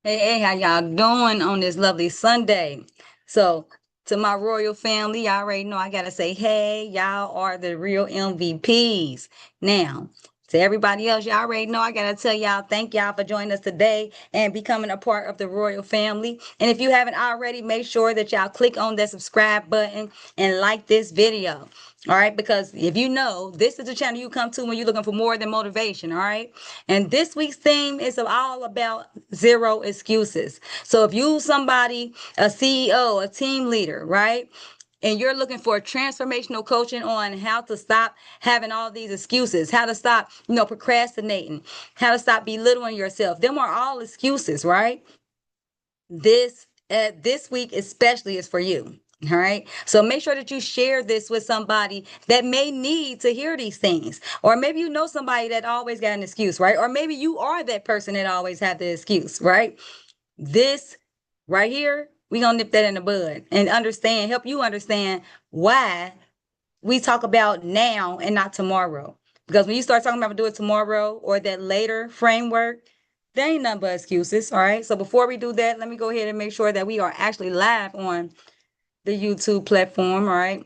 Hey, how y'all doing on this lovely Sunday? So, to my royal family, y'all already know I gotta say, hey, y'all are the real MVPs. Now, to everybody else, y'all already know I gotta tell y'all, thank y'all for joining us today and becoming a part of the royal family. And if you haven't already, make sure that y'all click on that subscribe button and like this video. All right, because if you know, this is the channel you come to when you're looking for more than motivation. All right. And this week's theme is all about zero excuses. So if you somebody, a CEO, a team leader, right? And you're looking for transformational coaching on how to stop having all these excuses, how to stop, procrastinating, how to stop belittling yourself. Them are all excuses, right? This week especially is for you. All right. So make sure that you share this with somebody that may need to hear these things. Or maybe you know somebody that always got an excuse, right? Or maybe you are that person that always had the excuse, right? This right here, we gonna nip that in the bud and help you understand why we talk about now and not tomorrow. Because when you start talking about do it tomorrow or that later framework, there ain't nothing but excuses. All right. So before we do that, let me go ahead and make sure that we are actually live on the YouTube platform. All right.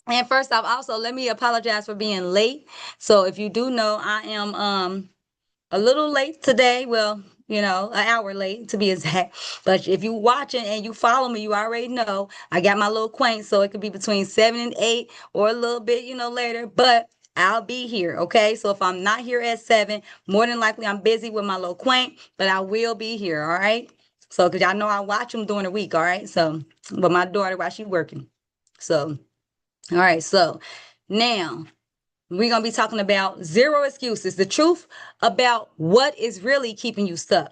And first off, also let me apologize for being late. So if you do know, I am a little late today. Well, an hour late to be exact. But if you watching and you follow me, you already know I got my little quaint, so it could be between 7 and 8 or a little bit, later. But I'll be here, okay? So if I'm not here at 7, more than likely I'm busy with my little quaint, but I will be here, all right? So, because y'all know I watch them during the week, all right? So, but my daughter, while she's working. So, all right. So now we're going to be talking about zero excuses, the truth about what is really keeping you stuck.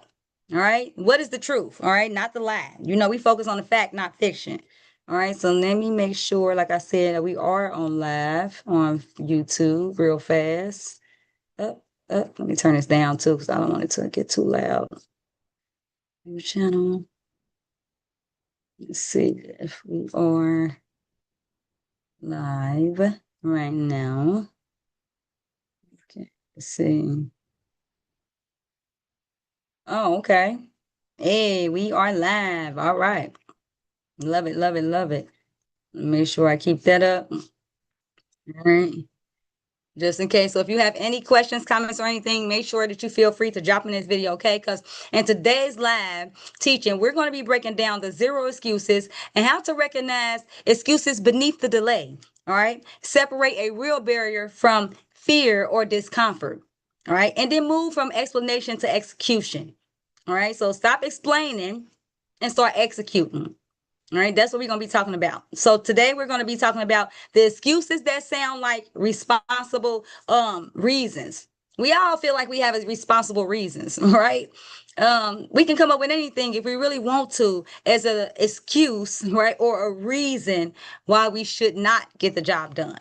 All right. What is the truth? All right. Not the lie. We focus on the fact, not fiction. All right. So let me make sure, like I said, that we are on live on YouTube real fast. Up, up. Let me turn this down too because I don't want it to get too loud. New channel. Let's see if we are live right now. Okay. Let's see. Oh, okay. Hey, we are live. All right. Love it, love it, love it. Make sure I keep that up. All right. Just in case. So if you have any questions, comments, or anything, make sure that you feel free to drop in this video, okay? Because in today's live teaching, we're going to be breaking down the zero excuses and how to recognize excuses beneath the delay. All right. Separate a real barrier from fear or discomfort. All right. And then move from explanation to execution. All right. So stop explaining and start executing. All right, that's what we're going to be talking about. So today we're going to be talking about the excuses that sound like responsible reasons. We all feel like we have responsible reasons, right? We can come up with anything if we really want to as an excuse, right, or a reason why we should not get the job done.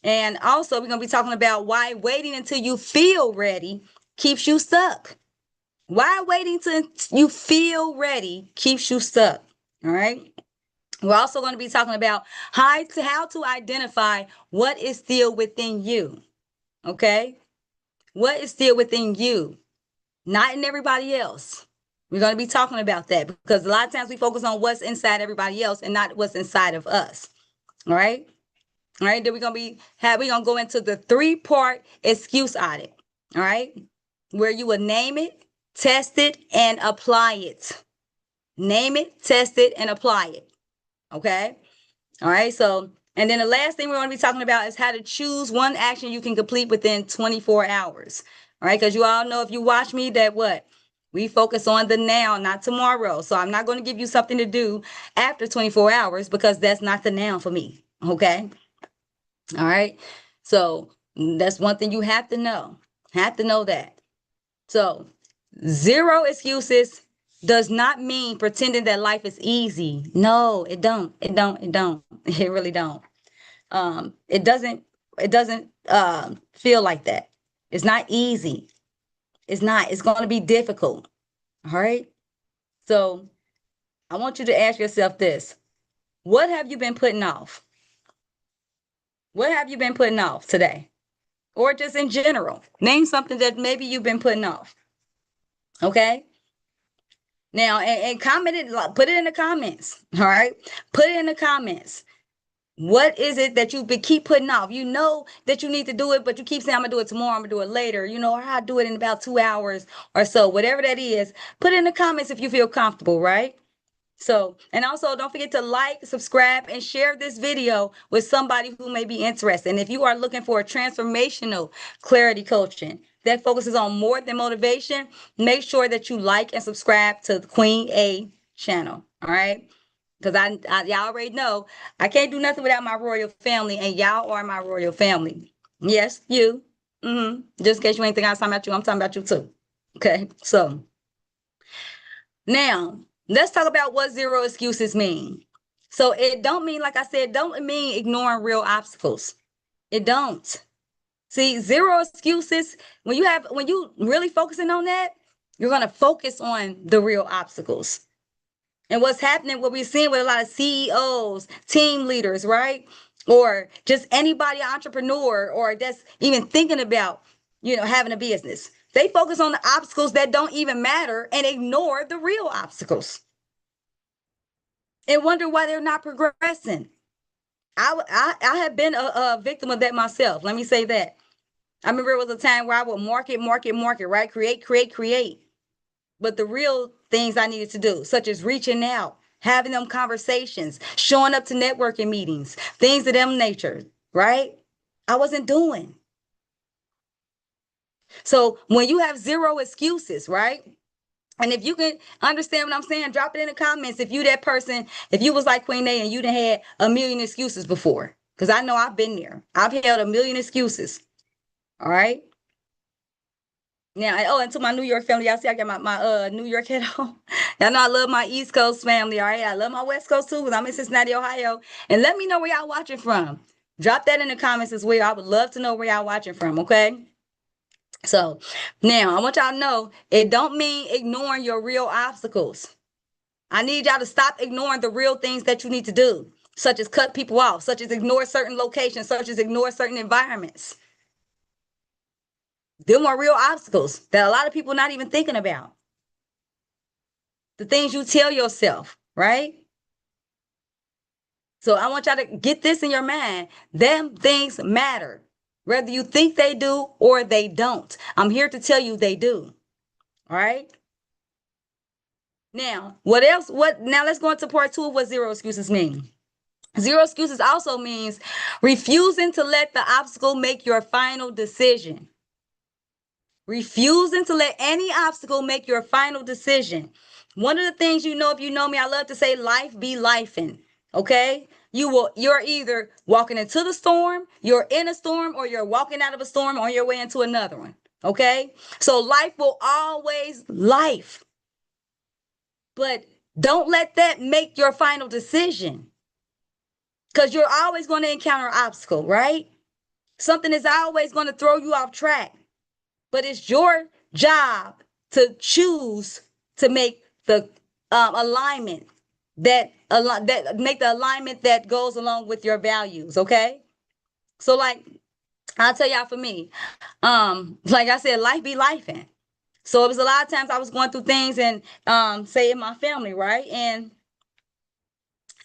And also, we're going to be talking about why waiting until you feel ready keeps you stuck. Why waiting till you feel ready keeps you stuck. All right. We're also going to be talking about how to identify what is still within you. Okay. What is still within you, not in everybody else. We're going to be talking about that because a lot of times we focus on what's inside everybody else and not what's inside of us. All right. All right. Then we're going to go into the 3-part excuse audit. All right. Where you will name it, test it, and apply it. Name it, test it, and apply it. Okay. All right. So, and then the last thing we're going to be talking about is how to choose one action you can complete within 24 hours. All right. Because you all know if you watch me that what? We focus on the now, not tomorrow. So I'm not going to give you something to do after 24 hours because that's not the now for me. Okay. All right. So that's one thing you have to know. Have to know that. So zero excuses does not mean pretending that life is easy. No, it don't. It don't. It don't. It really don't. It doesn't. It doesn't feel like that. It's not easy. It's not. It's going to be difficult. All right. So I want you to ask yourself this: what have you been putting off? What have you been putting off today, or just in general? Name something that maybe you've been putting off. Okay. Now, and comment it, put it in the comments. All right. Put it in the comments. What is it that you keep putting off? You know that you need to do it, but you keep saying, I'm going to do it tomorrow. I'm going to do it later, or I'll do it in about 2 hours or so, whatever that is. Put it in the comments if you feel comfortable, right? So, and also don't forget to like, subscribe, and share this video with somebody who may be interested. And if you are looking for a transformational clarity coaching that focuses on more than motivation, make sure that you like and subscribe to the Queen A channel. All right. Because y'all already know I can't do nothing without my royal family, and y'all are my royal family. Yes, you. Just in case you ain't think I was talking about you, I'm talking about you too. Okay. So now, let's talk about what zero excuses mean. So it don't mean, like I said, don't mean ignoring real obstacles. It don't. See, zero excuses, when you really focusing on that, you're gonna focus on the real obstacles. And what's happening, what we're seeing with a lot of CEOs, team leaders, right? Or just anybody entrepreneur or that's even thinking about, having a business. They focus on the obstacles that don't even matter and ignore the real obstacles and wonder why they're not progressing. I have been a victim of that myself. Let me say that. I remember it was a time where I would market, right? Create. But the real things I needed to do, such as reaching out, having them conversations, showing up to networking meetings, things of them nature, right? I wasn't doing. So when you have zero excuses, right? And if you can understand what I'm saying, drop it in the comments. If you that person, if you was like Queen A and you done had a million excuses before, because I know I've been there. I've held a million excuses. All right. Now, and to my New York family, y'all see I got my New York head on. Y'all know I love my East Coast family. All right. I love my West Coast too, because I'm in Cincinnati, Ohio. And let me know where y'all watching from. Drop that in the comments as well. I would love to know where y'all watching from. Okay. So now I want y'all to know it don't mean ignoring your real obstacles. I need y'all to stop ignoring the real things that you need to do, such as cut people off, such as ignore certain locations, such as ignore certain environments. Them are real obstacles that a lot of people not even thinking about. The things you tell yourself, right? So I want y'all to get this in your mind. Them things matter, whether you think they do or they don't. I'm here to tell you they do. All right. Now, what else? Now let's go into part two of what zero excuses mean. Zero excuses also means refusing to let the obstacle make your final decision. Refusing to let any obstacle make your final decision. One of the things if you know me, I love to say life be lifing. Okay? You're either walking into the storm, you're in a storm, or you're walking out of a storm on your way into another one. Okay? So life will always life. But don't let that make your final decision. Because you're always going to encounter an obstacle, right? Something is always going to throw you off track. But it's your job to choose to make the alignment that make the alignment that goes along with your values. Okay. So like I'll tell y'all, for me, like I said, life be lifing. So it was a lot of times I was going through things and say in my family, right? And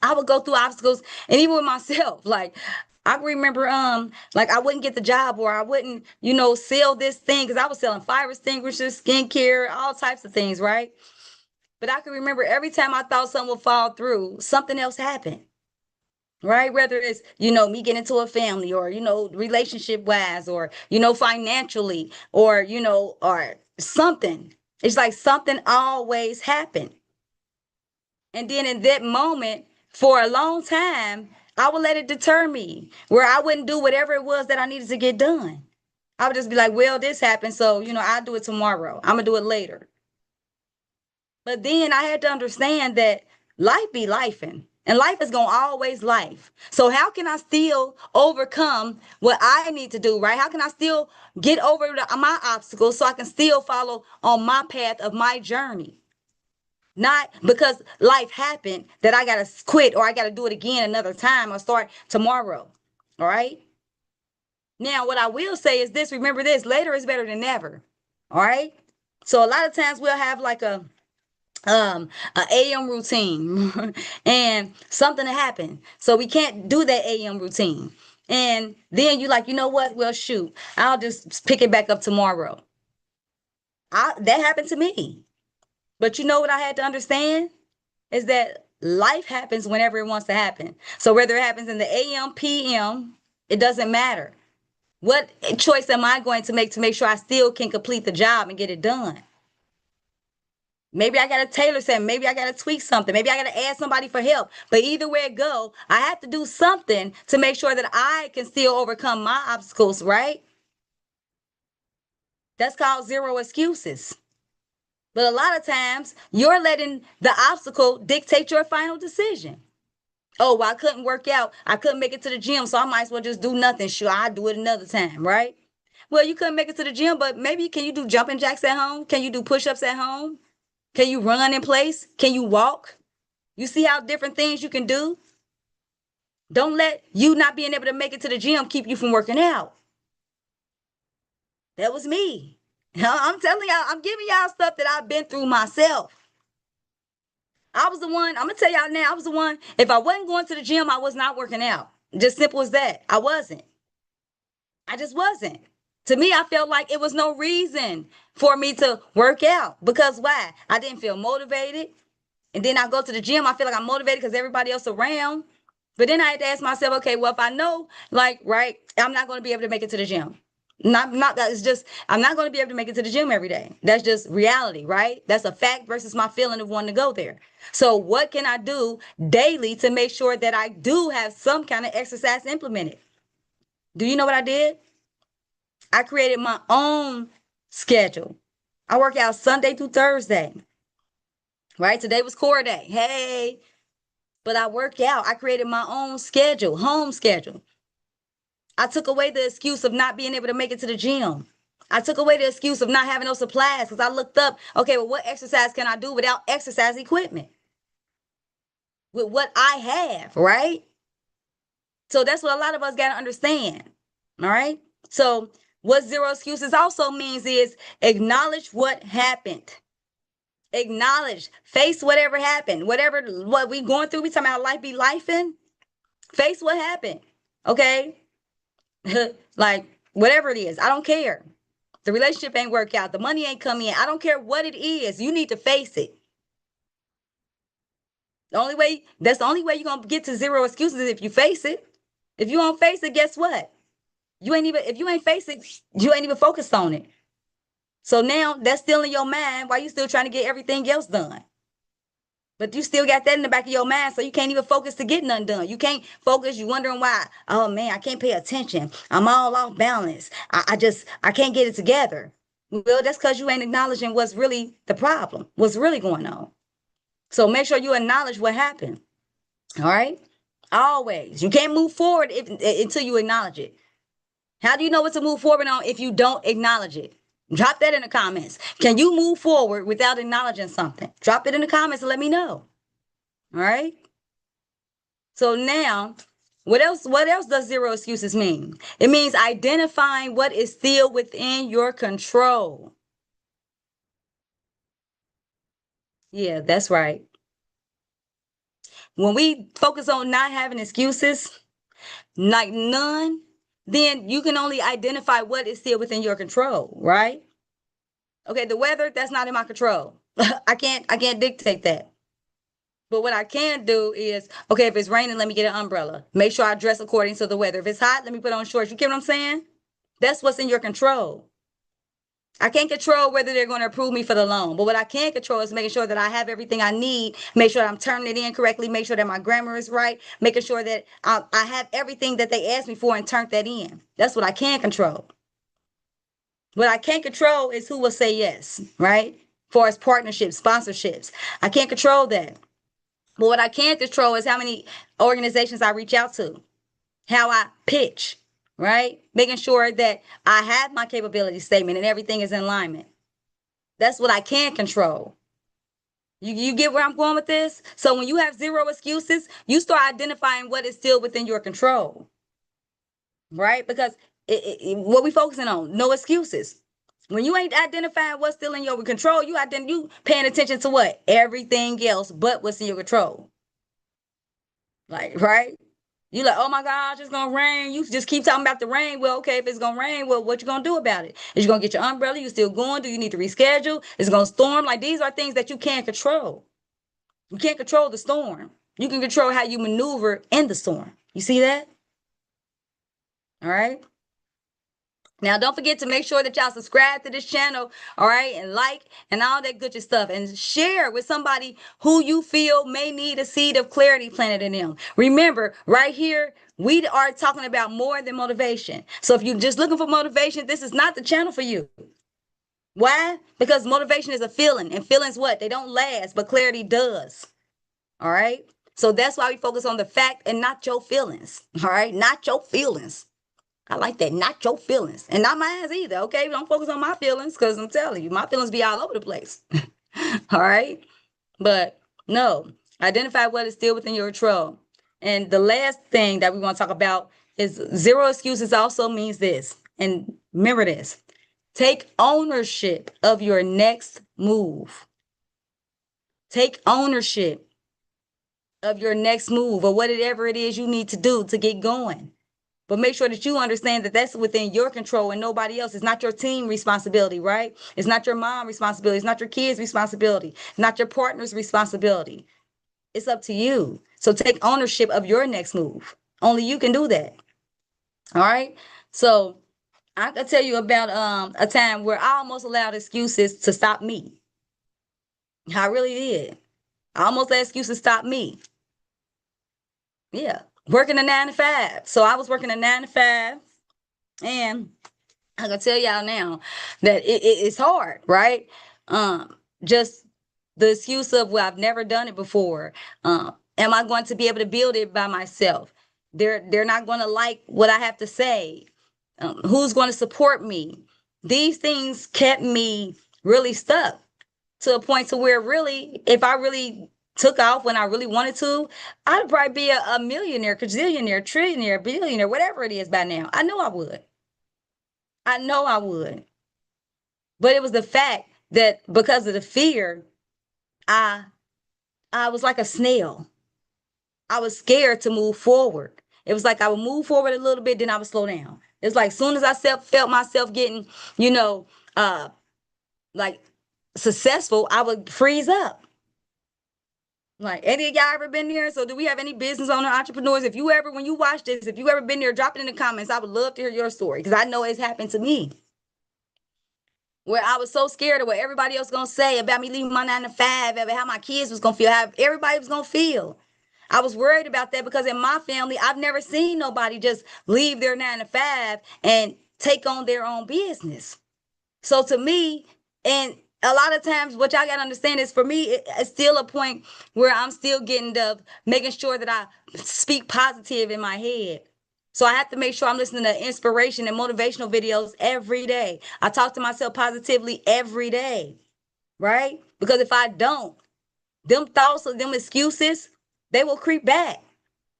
I would go through obstacles, and even with myself, like I remember, like I wouldn't get the job, or I wouldn't, sell this thing because I was selling fire extinguishers, skincare, all types of things, right? But I can remember every time I thought something would fall through, something else happened, right? Whether it's, me getting into a family, or, relationship wise, or, financially, or, or something. It's like something always happened. And then in that moment, for a long time, I would let it deter me, where I wouldn't do whatever it was that I needed to get done. I would just be like, well, this happened, so, I'll do it tomorrow. I'm going to do it later. But then I had to understand that life be lifing, and life is going to always life. So how can I still overcome what I need to do, right? How can I still get over my obstacles so I can still follow on my path of my journey? Not because life happened that I got to quit, or I got to do it again another time, or start tomorrow. All right. Now, what I will say is this: remember this, later is better than never. All right. So a lot of times we'll have like a AM routine and something happened. So we can't do that AM routine. And then you like, you know what? Well, shoot, I'll just pick it back up tomorrow. That happened to me. But you know what I had to understand is that life happens whenever it wants to happen. So whether it happens in the AM, PM, it doesn't matter. What choice am I going to make sure I still can complete the job and get it done? Maybe I got to tailor something. Maybe I got to tweak something. Maybe I got to ask somebody for help. But either way it go, I have to do something to make sure that I can still overcome my obstacles, right? That's called zero excuses. But a lot of times you're letting the obstacle dictate your final decision. Oh, well, I couldn't work out. I couldn't make it to the gym, so I might as well just do nothing. Sure, I'll do it another time, right? Well, you couldn't make it to the gym, but maybe can you do jumping jacks at home? Can you do push-ups at home? Can you run in place? Can you walk? You see how different things you can do? Don't let you not being able to make it to the gym keep you from working out. That was me. I'm telling y'all, I'm giving y'all stuff that I've been through myself. I was the one, I'm going to tell y'all now, I was the one, if I wasn't going to the gym, I was not working out. Just simple as that. I wasn't. I just wasn't. To me, I felt like it was no reason for me to work out. Because why? I didn't feel motivated. And then I go to the gym, I feel like I'm motivated because everybody else around. But then I had to ask myself, okay, well, if I know, like, right, I'm not going to be able to make it to the gym. Not that it's just, I'm not going to be able to make it to the gym every day. That's just reality, right? That's a fact versus my feeling of wanting to go there. So what can I do daily to make sure that I do have some kind of exercise implemented? Do you know what I did? I created my own schedule. I work out Sunday through Thursday, right? Today was core day. Hey, but I work out. I created my own schedule, home schedule. I took away the excuse of not being able to make it to the gym. I took away the excuse of not having no supplies because I looked up, okay, well, what exercise can I do without exercise equipment? With what I have, right? So that's what a lot of us got to understand. All right. So what zero excuses also means is acknowledge what happened. Acknowledge, face whatever happened, whatever what we going through. We talking about life be lifing. Face what happened. Okay. Like whatever it is, I don't care. The relationship ain't work out. The money ain't come in. I don't care what it is. You need to face it. That's the only way you're going to get to zero excuses is if you face it. If you don't face it, guess what? If you ain't face it, you ain't even focused on it. So now that's still in your mind while you still trying to get everything else done. But you still got that in the back of your mind, so you can't even focus to get nothing done. You can't focus. You wondering why. Oh man, I can't pay attention. I'm all off balance. I can't get it together. Well, that's because you ain't acknowledging what's really the problem, what's really going on. So make sure you acknowledge what happened. All right. Always. You can't move forward until you acknowledge it. How do you know what to move forward on if you don't acknowledge it? Drop that in the comments. Can you move forward without acknowledging something? Drop it in the comments and let me know. All right. So now, what else does zero excuses mean? It means identifying what is still within your control. Yeah, that's right. When we focus on not having excuses, like none, then you can only identify what is still within your control, right? Okay, the weather, that's not in my control. I can't dictate that. But what I can do is, okay, if it's raining, let me get an umbrella. Make sure I dress according to the weather. If it's hot, let me put on shorts. You get what I'm saying? That's what's in your control. I can't control whether they're going to approve me for the loan. But what I can control is making sure that I have everything I need, make sure that I'm turning it in correctly, make sure that my grammar is right, making sure that I have everything that they asked me for and turned that in. That's what I can control. What I can't control is who will say yes, right? For as partnerships, sponsorships. I can't control that. But what I can control is how many organizations I reach out to, how I pitch, right? Making sure that I have my capability statement and everything is in alignment. That's what I can control. You get where I'm going with this? So when you have zero excuses, you start identifying what is still within your control, right? Because what we focusing on, no excuses. When you ain't identifying what's still in your control, you paying attention to what? Everything else but what's in your control. Like, right? You like, oh my gosh, it's gonna rain. You just keep talking about the rain. Well, okay, if it's gonna rain, well, what you gonna do about it? Is you gonna get your umbrella? You still going? Do you need to reschedule? Is it gonna storm? Like these are things that you can't control. You can't control the storm. You can control how you maneuver in the storm. You see that? All right. Now, don't forget to make sure that y'all subscribe to this channel, all right, and like and all that good stuff, and share with somebody who you feel may need a seed of clarity planted in them. Remember, right here, we are talking about more than motivation. So if you're just looking for motivation, this is not the channel for you. Why? Because motivation is a feeling, and feelings what? They don't last, but clarity does. All right. So that's why we focus on the fact and not your feelings. All right. Not your feelings. I like that. Not your feelings. And not mine either. Okay. Don't focus on my feelings because I'm telling you, my feelings be all over the place. All right. But no, identify what is still within your control. And the last thing that we want to talk about is zero excuses also means this. And remember this, take ownership of your next move. Take ownership of your next move or whatever it is you need to do to get going. But make sure that you understand that that's within your control and nobody else. It's not your team responsibility, right? It's not your mom responsibility. It's not your kids' responsibility. It's not your partner's responsibility. It's up to you. So take ownership of your next move. Only you can do that. All right. So I can tell you about a time where I almost allowed excuses to stop me. I really did. I almost let excuses stop me. Yeah. Working a 9 to 5. So I was working a 9 to 5, and I can tell y'all now that it's hard, right? Just the excuse of, well, I've never done it before. Am I going to be able to build it by myself? They're not going to like what I have to say. Who's going to support me? These things kept me really stuck to a point to where really, if I really took off when I really wanted to, I'd probably be a millionaire, gazillionaire, trillionaire, billionaire, whatever it is by now. I know I would. I know I would. But it was the fact that because of the fear, I I was like a snail. I was scared to move forward. It was like I would move forward a little bit, then I would slow down. It's like as soon as I felt myself getting, you know, uh like successful, I would freeze up. Like, any of y'all ever been there? So do we have any business owner entrepreneurs? If you ever, when you watch this, if you ever been there, drop it in the comments. I would love to hear your story because I know it's happened to me. Where I was so scared of what everybody else gonna say about me leaving my 9 to 5, about how my kids was gonna feel, how everybody was gonna feel. I was worried about that because in my family, I've never seen nobody just leave their 9 to 5 and take on their own business. So to me, and a lot of times what y'all gotta understand is for me, it's still a point where I'm still getting the making sure that I speak positive in my head. So I have to make sure I'm listening to inspiration and motivational videos every day. I talk to myself positively every day, right? Because if I don't, them thoughts or them excuses, they will creep back.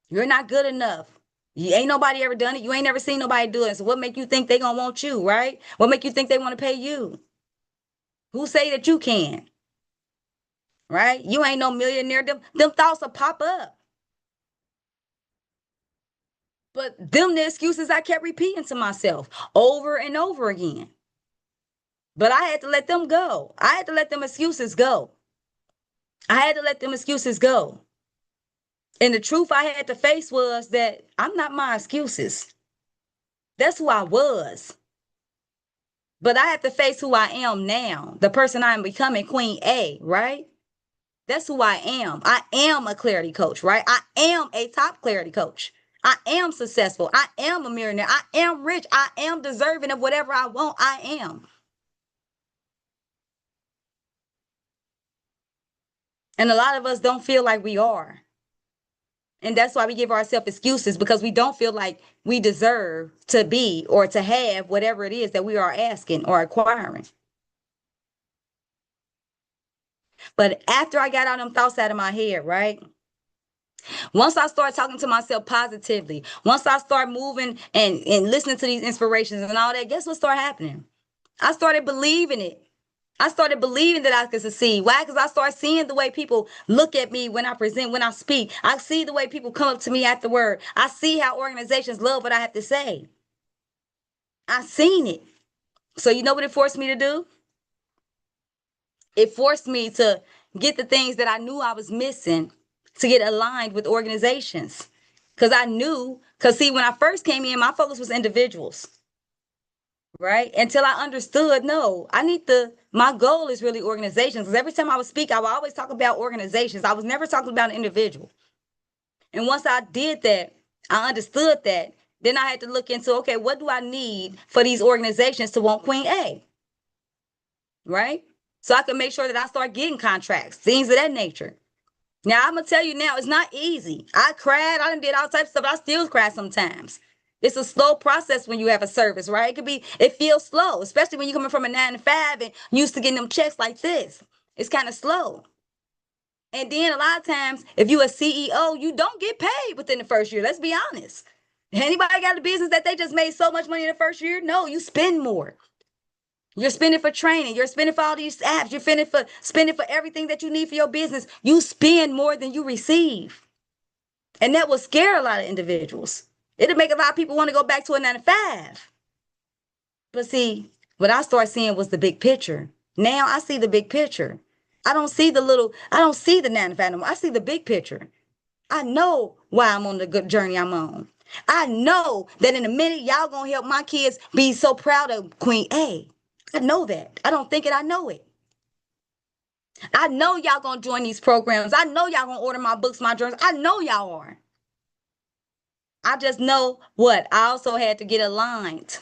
You're not good enough. You ain't nobody ever done it. You ain't never seen nobody do it. So what make you think they gonna want you, right? What make you think they want to pay you? Who say that you can? Right? You ain't no millionaire. Them thoughts will pop up. But them the excuses I kept repeating to myself over and over again. But I had to let them go. I had to let them excuses go. I had to let them excuses go. And the truth I had to face was that I'm not my excuses. That's who I was. But I have to face who I am now, the person I am becoming, Queen A, right? That's who I am. I am a clarity coach, right? I am a top clarity coach. I am successful. I am a millionaire. I am rich. I am deserving of whatever I want. I am. And a lot of us don't feel like we are. And that's why we give ourselves excuses because we don't feel like we deserve to be or to have whatever it is that we are asking or acquiring. But after I got all them thoughts out of my head, right? Once I start talking to myself positively, once I start moving and listening to these inspirations and all that, guess what start happening? I started believing it. I started believing that I could succeed. Why? Because I started seeing the way people look at me when I present, when I speak. I see the way people come up to me afterward. I see how organizations love what I have to say. I seen it. So you know what it forced me to do? It forced me to get the things that I knew I was missing to get aligned with organizations. Because I knew, because see, when I first came in, my focus was individuals, right? Until I understood, no, I need my goal is really organizations. Because every time I would speak, I would always talk about organizations. I was never talking about an individual. And once I did that, I understood that. Then I had to look into, okay, what do I need for these organizations to want Queen A? Right? So I can make sure that I start getting contracts, things of that nature. Now I'm gonna tell you now, it's not easy. I cried, I done did all types of stuff, but I still cry sometimes. It's a slow process when you have a service, right? It feels slow, especially when you're coming from a 9 to 5 and used to getting them checks like this. It's kind of slow. And then a lot of times, if you're a CEO, you don't get paid within the first year. Let's be honest. Anybody got a business that they just made so much money in the first year? No, you spend more. You're spending for training. You're spending for all these apps. You're spending for everything that you need for your business. You spend more than you receive. And that will scare a lot of individuals. It'll make a lot of people want to go back to a 9 to 5. But see, what I started seeing was the big picture. Now I see the big picture. I don't see the 9 to 5 no more. I see the big picture. I know why I'm on the good journey I'm on. I know that in a minute, y'all gonna help my kids be so proud of Queen A. I know that. I don't think it, I know it. I know y'all gonna join these programs. I know y'all gonna order my books, my journals. I know y'all are. I just know what? I also had to get aligned.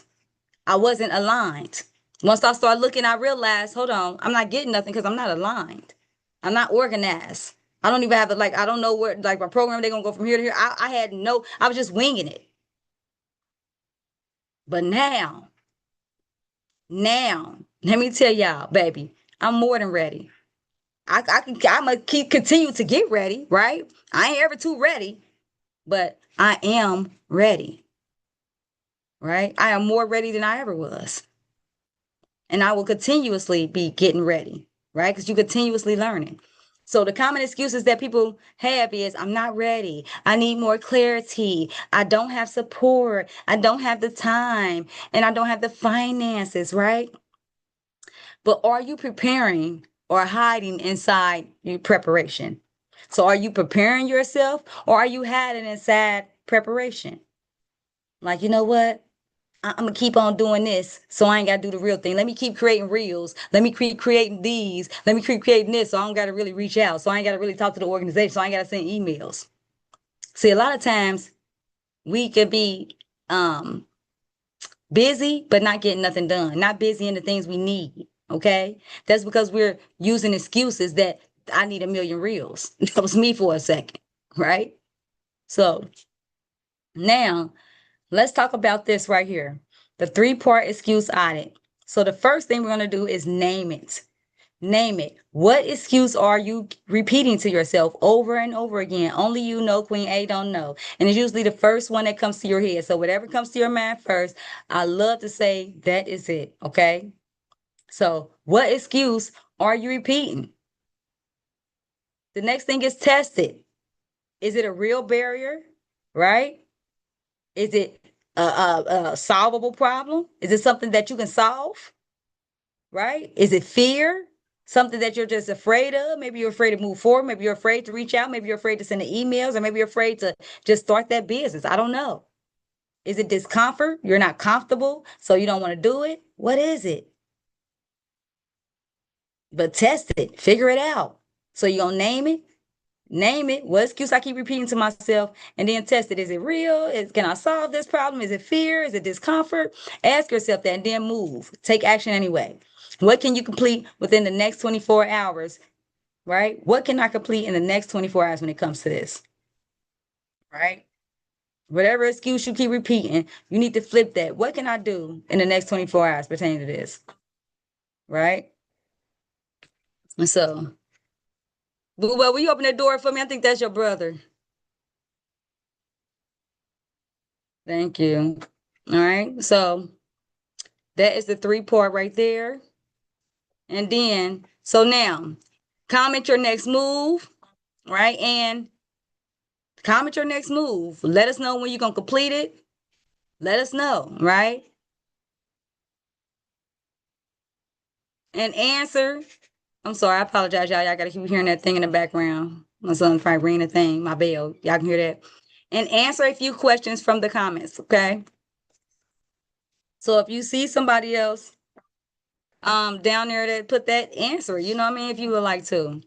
I wasn't aligned. Once I started looking, I realized, hold on, I'm not getting nothing because I'm not aligned. I'm not organized. I don't even have the I don't know where my program they're gonna go from here to here. I had no, I was just winging it. But now, let me tell y'all, baby, I'm more than ready. I'm gonna continue to get ready, right? I ain't ever too ready, but I am ready, right? I am more ready than I ever was. And I will continuously be getting ready, right? Because you're continuously learning. So the common excuses that people have is I'm not ready. I need more clarity. I don't have support. I don't have the time and I don't have the finances, right? But are you preparing or hiding inside your preparation? So are you preparing yourself or are you hiding inside preparation? Like, you know what? I'm gonna keep on doing this, so I ain't gotta do the real thing. Let me keep creating reels. Let me keep creating these. Let me keep creating this, so I don't gotta really reach out. So I ain't gotta really talk to the organization. So I ain't gotta send emails. See, a lot of times we could be busy, but not getting nothing done. Not busy in the things we need. Okay, that's because we're using excuses that I need a million reels. That was me for a second, right? So now let's talk about this right here. The 3-part excuse audit. So the first thing we're going to do is name it. Name it. What excuse are you repeating to yourself over and over again? Only you know, Queen A don't know. And it's usually the first one that comes to your head. So whatever comes to your mind first, I love to say that is it. Okay. So what excuse are you repeating? The next thing is test it. Is it a real barrier? Right? Is it a solvable problem? Is it something that you can solve? Right? Is it fear? Something that you're just afraid of? Maybe you're afraid to move forward. Maybe you're afraid to reach out. Maybe you're afraid to send the emails, or maybe you're afraid to just start that business. I don't know. Is it discomfort? You're not comfortable, so you don't want to do it? What is it? But test it, figure it out. So you're going to name it. Name it. What excuse I keep repeating to myself, and then test it. Is it real? Can I solve this problem? Is it fear? Is it discomfort? Ask yourself that and then move. Take action anyway. What can you complete within the next 24 hours? Right? What can I complete in the next 24 hours when it comes to this? Right? Whatever excuse you keep repeating, you need to flip that. What can I do in the next 24 hours pertaining to this? Right? And so, well, will you open the door for me? I think that's your brother. Thank you. All right. So That is the 3-part right there. And then, so now, comment your next move, right? And comment your next move. Let us know when you're going to complete it. Let us know, right? And answer. I'm sorry, I apologize, y'all. Y'all got to keep hearing that thing in the background. My son's probably ringing a thing, my bell. Y'all can hear that. And answer a few questions from the comments, okay? So if you see somebody else down there that put that answer, you know what I mean, if you would like to.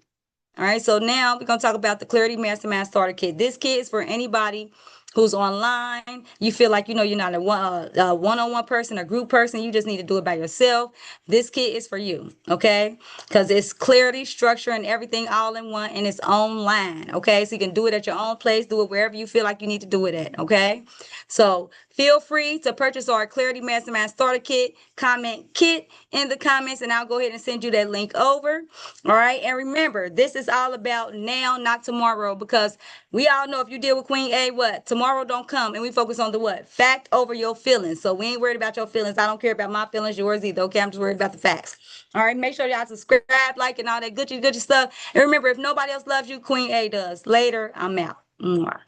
All right, so now we're going to talk about the Clarity Mastermind Starter Kit. This kit is for anybody who's online. You feel like, you're not a one-on-one person, a group person. You just need to do it by yourself. This kit is for you, okay? Because it's clarity, structure, and everything all in one, and it's online, okay? So you can do it at your own place. Do it wherever you feel like you need to do it at, okay? So feel free to purchase our Clarity Mastermind Starter Kit. Comment KIT in the comments, and I'll go ahead and send you that link over. All right. And remember, this is all about now, not tomorrow, because we all know if you deal with Queen A, what? Tomorrow don't come. And we focus on the what? Fact over your feelings. So we ain't worried about your feelings. I don't care about my feelings, yours either. Okay. I'm just worried about the facts. All right. Make sure y'all subscribe, like, and all that good stuff. And remember, if nobody else loves you, Queen A does. Later, I'm out. Mwah.